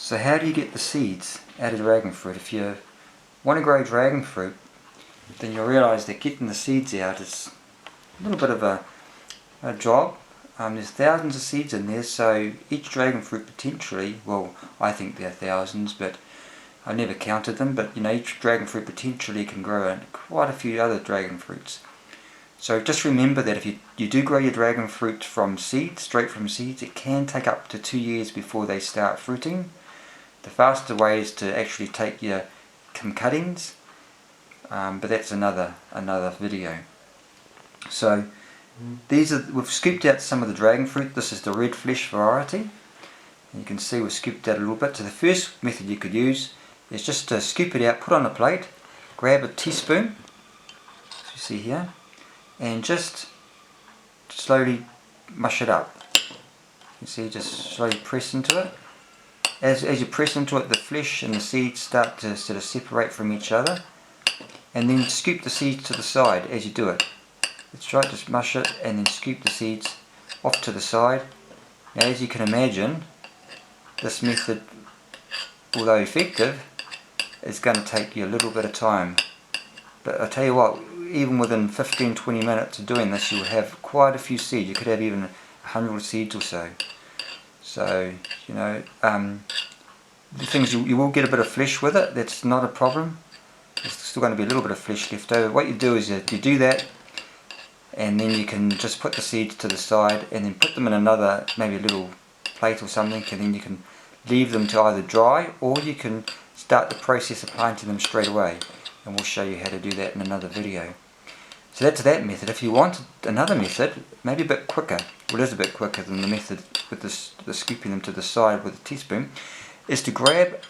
So how do you get the seeds out of dragon fruit? If you want to grow dragon fruit, then you'll realise that getting the seeds out is a little bit of a job. There's thousands of seeds in there, so each dragon fruit potentially, well, I think there are thousands, but I never counted them, but each dragon fruit potentially can grow quite a few other dragon fruits. So just remember that if you do grow your dragon fruit from seeds, straight from seeds, it can take up to 2 years before they start fruiting. The faster way is to actually take some cuttings, but that's another video. So we've scooped out some of the dragon fruit. This is the red flesh variety, and you can see we've scooped out a little bit. So the first method you could use is just to scoop it out, put on a plate, grab a teaspoon, as you see here, and just slowly mush it up. You see, just slowly press into it. As you press into it, the flesh and the seeds start to sort of separate from each other, and then scoop the seeds to the side as you do it. That's right, just mush it and then scoop the seeds off to the side. Now, as you can imagine, this method, although effective, is going to take you a little bit of time. But I tell you what, even within 15-20 minutes of doing this, you'll have quite a few seeds. You could have even 100 seeds or so. So, the things you will get a bit of flesh with it. That's not a problem. There's still going to be a little bit of flesh left over. What you do is you do that, and then you can just put the seeds to the side and then put them in another, maybe a little plate or something, and then you can leave them to either dry, or you can start the process of planting them straight away, and we'll show you how to do that in another video. So that's that method. If you want another method, maybe a bit quicker, well, it is a bit quicker than the method with the scooping them to the side with a teaspoon, is to grab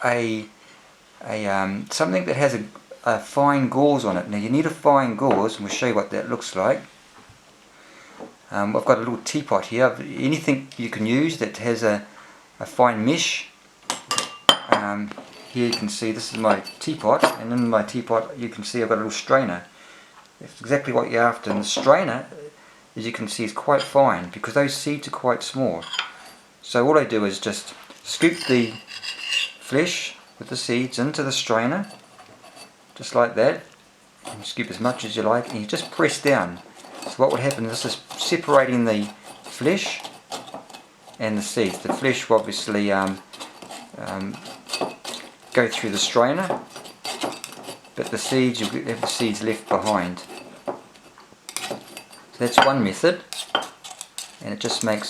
something that has a fine gauze on it. Now you need a fine gauze, and we'll show you what that looks like. I've got a little teapot here. Anything you can use that has a fine mesh. Here you can see this is my teapot, and in my teapot you can see I've got a little strainer. That's exactly what you're after, and the strainer, as you can see, is quite fine because those seeds are quite small. So all I do is just scoop the flesh with the seeds into the strainer, just like that, and scoop as much as you like, and you just press down. So what would happen is this is separating the flesh and the seeds. The flesh will obviously go through the strainer, but the seeds, you'll have the seeds left behind. So that's one method, and it just makes